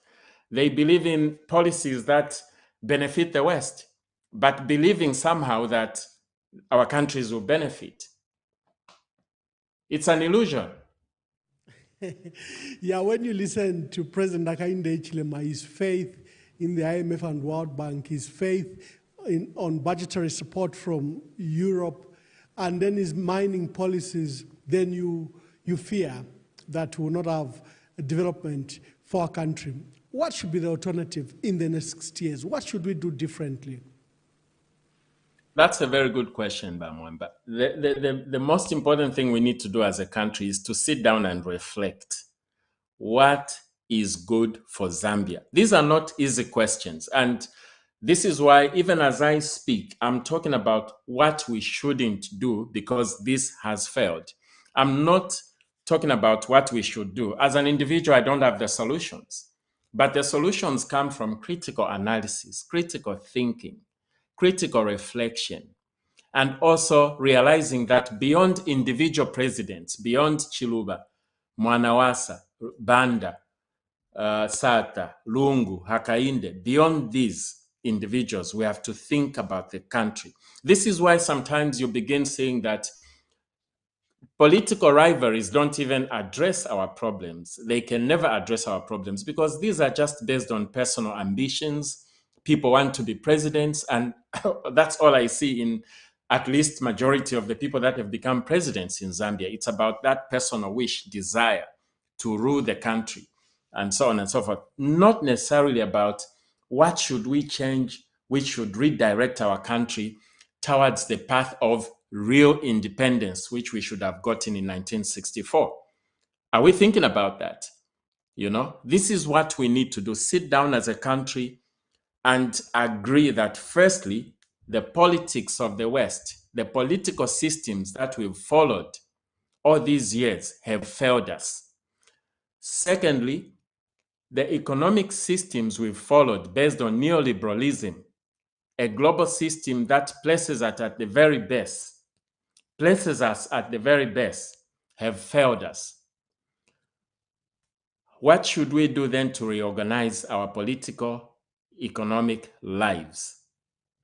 They believe in policies that benefit the West, but believing somehow that our countries will benefit. It's an illusion. Yeah, when you listen to President Hakainde Hichilema, his faith in the IMF and World Bank, his faith on budgetary support from Europe, and then his mining policies, then you fear that we will not have a development for our country. What should be the alternative in the next 6 years? What should we do differently? That's a very good question, Mwamba. The most important thing we need to do as a country is to sit down and reflect. What is good for Zambia? These are not easy questions. And this is why, even as I speak, I'm talking about what we shouldn't do because this has failed. I'm not talking about what we should do. As an individual, I don't have the solutions. But the solutions come from critical analysis, critical thinking, critical reflection, and also realizing that beyond individual presidents, beyond Chiluba, Mwanawasa, Banda, Sata, Lungu, Hakainde, beyond these individuals, we have to think about the country. This is why sometimes you begin saying that political rivalries don't even address our problems. They can never address our problems because these are just based on personal ambitions. People want to be presidents, and that's all I see in at least majority of the people that have become presidents in Zambia. It's about that personal wish, desire to rule the country, and so on and so forth. Not necessarily about what should we change, we should redirect our country towards the path of real independence, which we should have gotten in 1964. Are we thinking about that? This is what we need to do. Sit down as a country and agree that, firstly, the politics of the West, the political systems that we've followed all these years have failed us. Secondly, the economic systems we've followed based on neoliberalism, a global system that places us at the very best, have failed us. What should we do then to reorganize our political, economic lives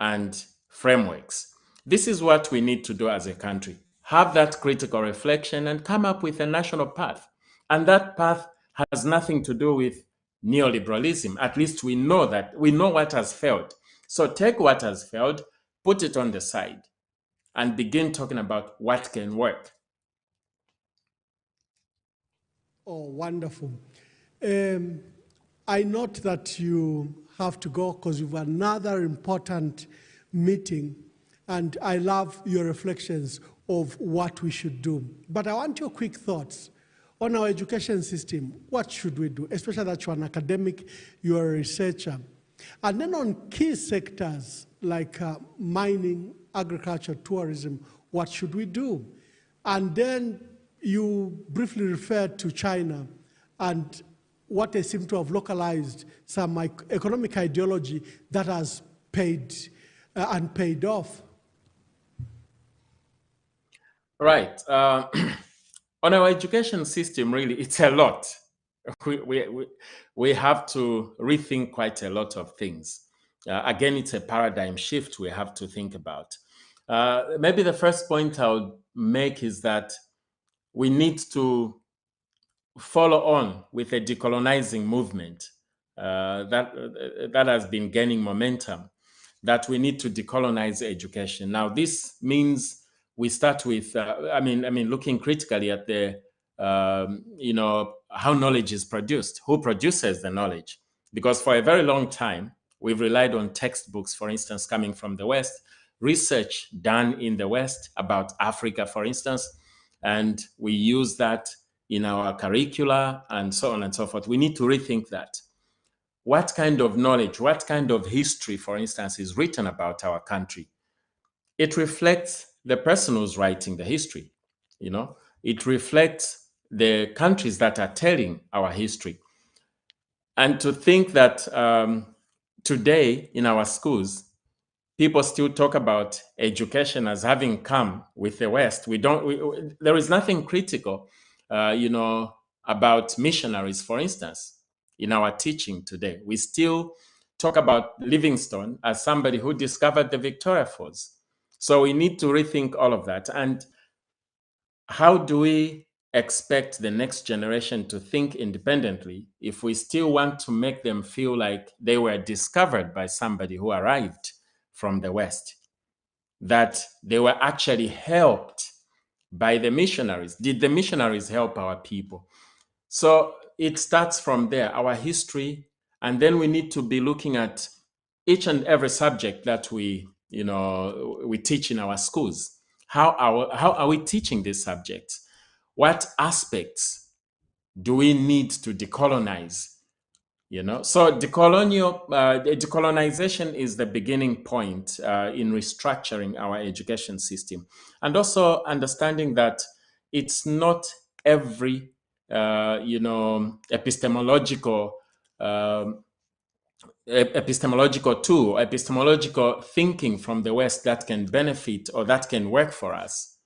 and frameworks? This is what we need to do as a country. Have that critical reflection and come up with a national path. And that path has nothing to do with neoliberalism. At least we know what has failed. So take what has failed, put it on the side, and begin talking about what can work. Oh, wonderful. I note that you have to go because you have another important meeting, and I love your reflections of what we should do. But I want your quick thoughts on our education system. What should we do? Especially that you're an academic, you're a researcher. And then on key sectors like mining, agriculture, tourism, what should we do? And then you briefly referred to China and what they seem to have localized some economic ideology that has paid and paid off. Right. On our education system, really, it's a lot. We, we, we, we have to rethink quite a lot of things. Again, it's a paradigm shift we have to think about. Maybe the first point I would make is that we need to follow on with a decolonizing movement that has been gaining momentum, that we need to decolonize education. Now, this means we start with, looking critically at the, how knowledge is produced, who produces the knowledge. Because for a very long time, we've relied on textbooks, for instance, coming from the West, research done in the West about Africa, for instance, and we use that in our curricula and so on and so forth. We need to rethink that. What kind of knowledge, what kind of history, for instance, is written about our country? It reflects the person who's writing the history. It reflects the countries that are telling our history. And to think that today in our schools, people still talk about education as having come with the West. There is nothing critical, about missionaries, for instance, in our teaching today. We still talk about Livingstone as somebody who discovered the Victoria Falls. So we need to rethink all of that. And how do we expect the next generation to think independently if we still want to make them feel like they were discovered by somebody who arrived from the West, that they were actually helped by the missionaries? Did the missionaries help our people? So it starts from there, our history, and then we need to be looking at each and every subject that we teach in our schools. How are we teaching these subjects? What aspects do we need to decolonize? So decolonization is the beginning point in restructuring our education system, and also understanding that it's not every epistemological tool, epistemological thinking from the West that can benefit or that can work for us.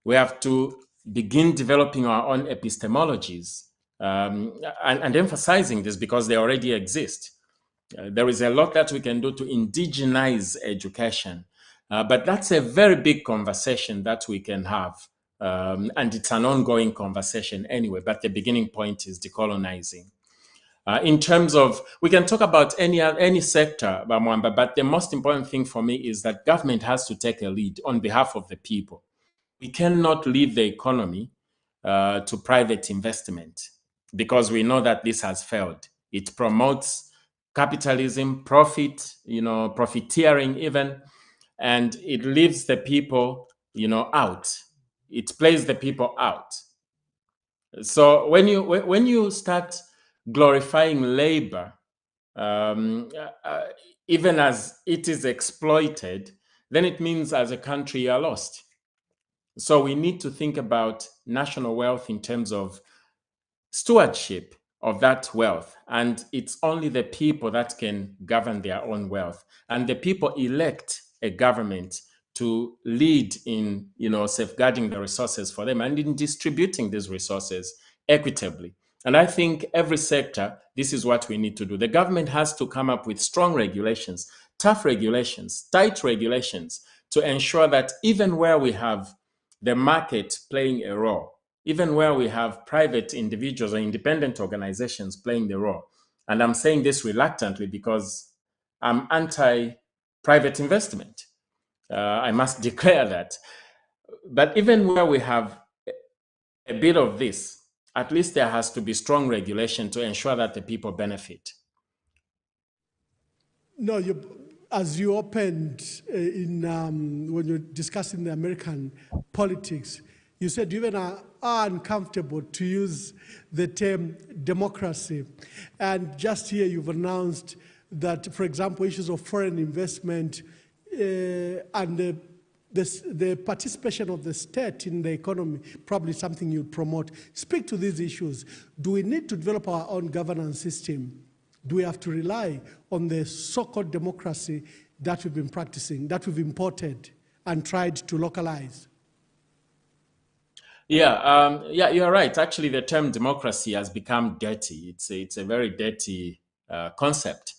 We have to begin developing our own epistemologies, and emphasizing this because they already exist. There is a lot that we can do to indigenize education, but that's a very big conversation that we can have. And it's an ongoing conversation anyway, but the beginning point is decolonizing. In terms of, we can talk about any sector, Mwamba, but the most important thing for me is that government has to take a lead on behalf of the people. We cannot leave the economy to private investment, because we know that this has failed. It promotes capitalism, profiteering even, and it leaves the people, out. It plays the people out. So when you start glorifying labor, even as it is exploited, then it means as a country you're lost. So we need to think about national wealth in terms of stewardship of that wealth. And it's only the people that can govern their own wealth. And the people elect a government to lead in, safeguarding the resources for them and in distributing these resources equitably. And I think every sector, this is what we need to do. The government has to come up with strong regulations, tough regulations, tight regulations, to ensure that even where we have the market playing a role, even where we have private individuals or independent organizations playing the role, and I'm saying this reluctantly because I'm anti-private investment. I must declare that. But even where we have a bit of this, at least there has to be strong regulation to ensure that the people benefit. No, as you opened when you're discussing the American politics, you said you even are uncomfortable to use the term democracy. And just here you've announced that, for example, issues of foreign investment and the participation of the state in the economy, probably something you'd promote. Speak to these issues. Do we need to develop our own governance system? Do we have to rely on the so-called democracy that we've been practicing, that we've imported and tried to localize? Yeah, you're right. Actually, the term democracy has become dirty. It's a very dirty concept.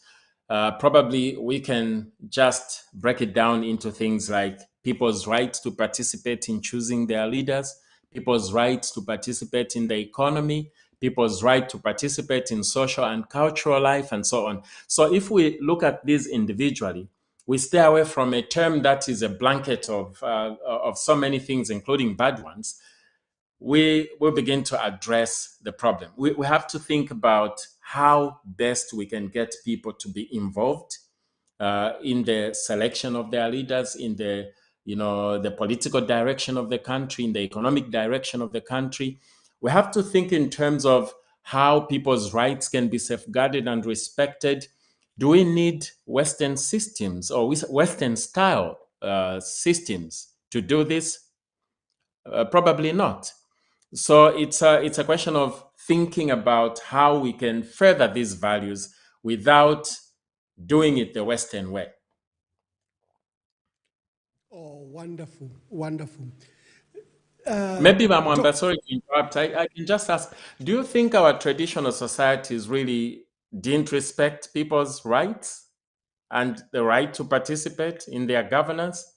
Probably we can just break it down into things like people's right to participate in choosing their leaders, people's right to participate in the economy, people's right to participate in social and cultural life, and so on. So if we look at these individually, we stay away from a term that is a blanket of so many things, including bad ones. We will begin to address the problem. We have to think about how best we can get people to be involved in the selection of their leaders, in the the political direction of the country, in the economic direction of the country. We have to think in terms of how people's rights can be safeguarded and respected. Do we need Western systems or Western style systems to do this? Probably not. So it's a question of thinking about how we can further these values without doing it the Western way. Oh, wonderful, wonderful. Maybe, Mwamba, Doc, sorry to interrupt. I can just ask, do you think our traditional societies really didn't respect people's rights and the right to participate in their governance?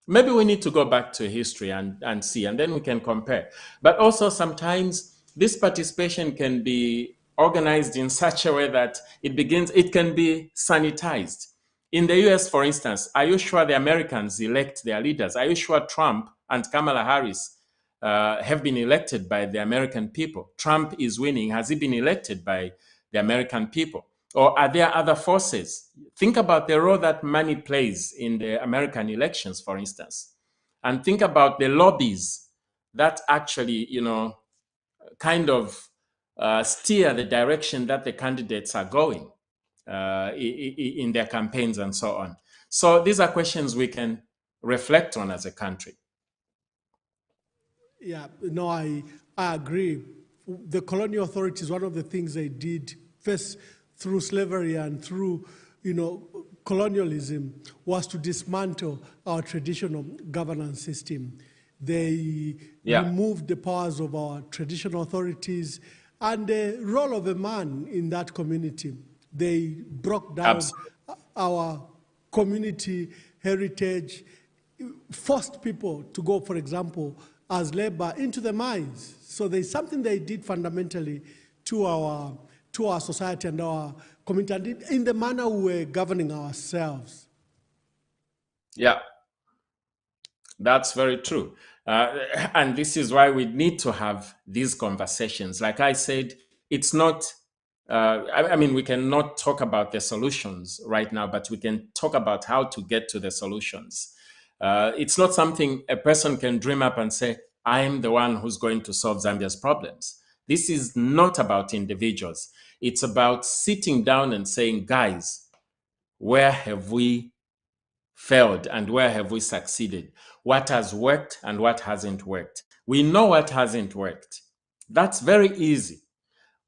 Maybe we need to go back to history and see, and then we can compare. But also sometimes this participation can be organized in such a way that it can be sanitized. In the US, for instance, are you sure the Americans elect their leaders? Are you sure Trump and Kamala Harris have been elected by the American people? Trump is winning. Has he been elected by the American people? Or are there other forces? Think about the role that money plays in the American elections, for instance, and think about the lobbies that actually, kind of steer the direction that the candidates are going in their campaigns and so on. So these are questions we can reflect on as a country. yeah, no, I agree. The colonial authorities, one of the things they did first through slavery and through, colonialism was to dismantle our traditional governance system. They Yeah, removed the powers of our traditional authorities and the role of a man in that community. They broke down absolutely. our community heritage, forced people to go, for example, as labor into the mines. So there's something they did fundamentally to our society and our community, and in the manner we were governing ourselves. Yeah, that's very true. And this is why we need to have these conversations. Like I said, it's not, I mean, we cannot talk about the solutions right now, but we can talk about how to get to the solutions. It's not something a person can dream up and say, I am the one who's going to solve Zambia's problems. This is not about individuals. It's about sitting down and saying, guys, where have we failed and where have we succeeded? What has worked and what hasn't worked? We know what hasn't worked. That's very easy.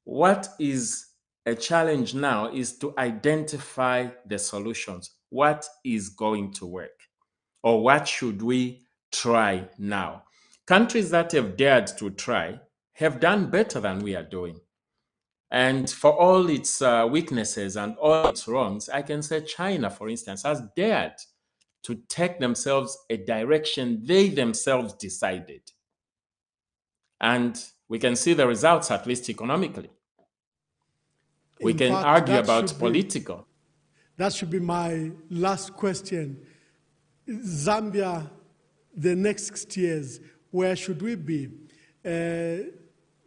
What is a challenge now is to identify the solutions. What is going to work? Or what should we try now? Countries that have dared to try have done better than we are doing. And for all its weaknesses and all its wrongs, I can say China, for instance, has dared to take themselves a direction they themselves decided. And we can see the results, at least economically. We In can fact, argue about political. that should be my last question. Zambia, the next 6 years, where should we be?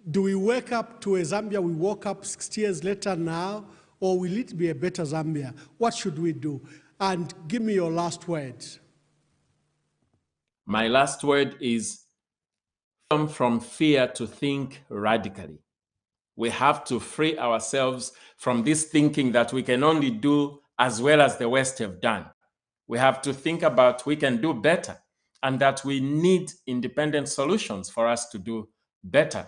Do we wake up to a Zambia we woke up 60 years later now, or will it be a better Zambia? What should we do? And give me your last words. My last word is come from fear to think radically. We have to free ourselves from this thinking that we can only do as well as the West have done. We have to think about we can do better and that we need independent solutions for us to do better.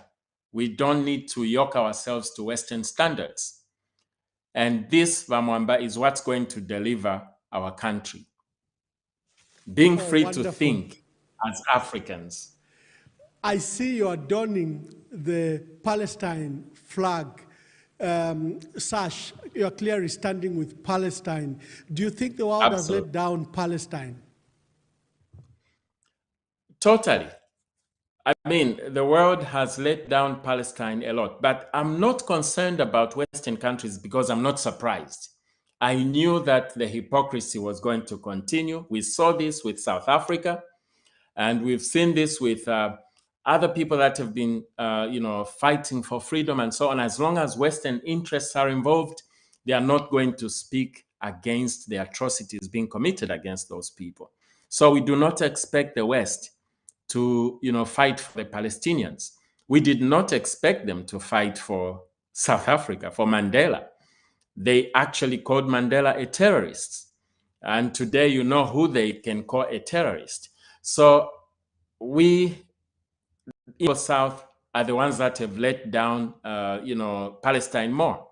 We don't need to yoke ourselves to Western standards. And this, Vamwamba, is what's going to deliver our country. Being Oh, free to wonderful. think as Africans. I see you are donning the Palestine flag sash. You are clearly standing with Palestine. Do you think the world has let down Palestine? Totally. I mean, the world has let down Palestine a lot, but I'm not concerned about Western countries because I'm not surprised. I knew that the hypocrisy was going to continue. We saw this with South Africa, and we've seen this with other people that have been, fighting for freedom and so on. As long as Western interests are involved, they are not going to speak against the atrocities being committed against those people. So we do not expect the West to fight for the Palestinians. We did not expect them to fight for South Africa, for Mandela. They actually called Mandela a terrorist. And today you know who they can call a terrorist. So we in the South are the ones that have let down Palestine more.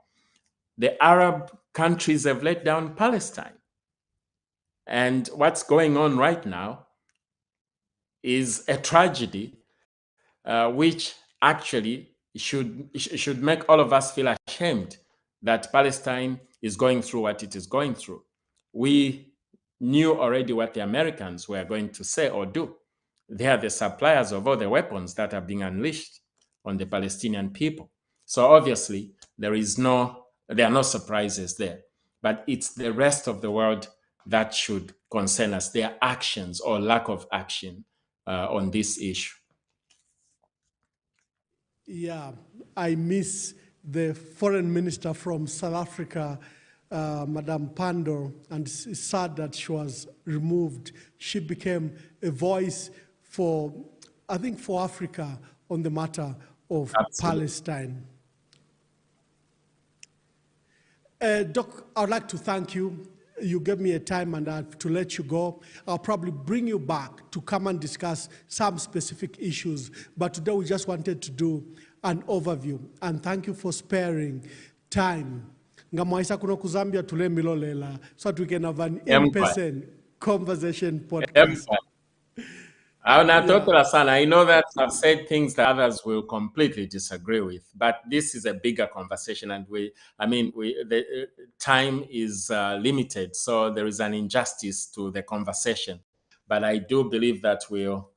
The Arab countries have let down Palestine. And what's going on right now is a tragedy which actually should make all of us feel ashamed that Palestine is going through what it is going through. We knew already what the Americans were going to say or do. They are the suppliers of all the weapons that are being unleashed on the Palestinian people. So obviously, there are no surprises there. But it's the rest of the world that should concern us, their actions or lack of action on this issue. Yeah, I miss the foreign minister from South Africa, Madame Pandor, and it's sad that she was removed. She became a voice for Africa on the matter of Palestine. Doc, I'd like to thank you. You gave me a time and I have to let you go. I'll probably bring you back to come and discuss some specific issues. But today we just wanted to do an overview. And thank you for sparing time. Ngamwaisa kuno ku Zambia tule milolela so that we can have an in-person conversation podcast. I know that I've said things that others will completely disagree with, but this is a bigger conversation, and the time is limited, so there is an injustice to the conversation. But I do believe that we'll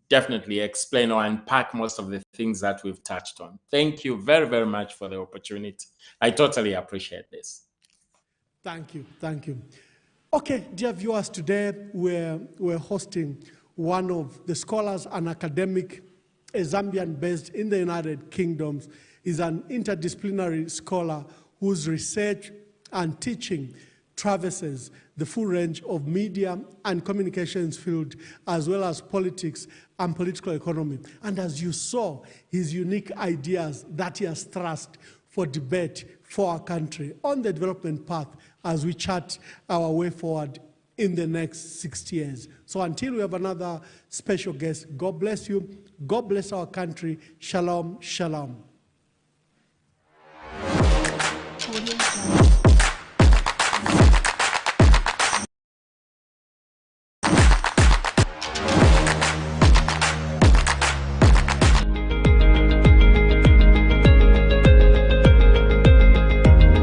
definitely explain or unpack most of the things that we've touched on. Thank you very, very much for the opportunity. I totally appreciate this. Thank you. Thank you. Okay, dear viewers, today we're hosting one of the scholars and academic, a Zambian based in the United Kingdom, is an interdisciplinary scholar whose research and teaching traverses the full range of media and communications field, as well as politics and political economy. And as you saw, his unique ideas that he has thrust for debate for our country on the development path as we chart our way forward in the next 60 years. So until we have another special guest, God bless you. God bless our country. Shalom, shalom.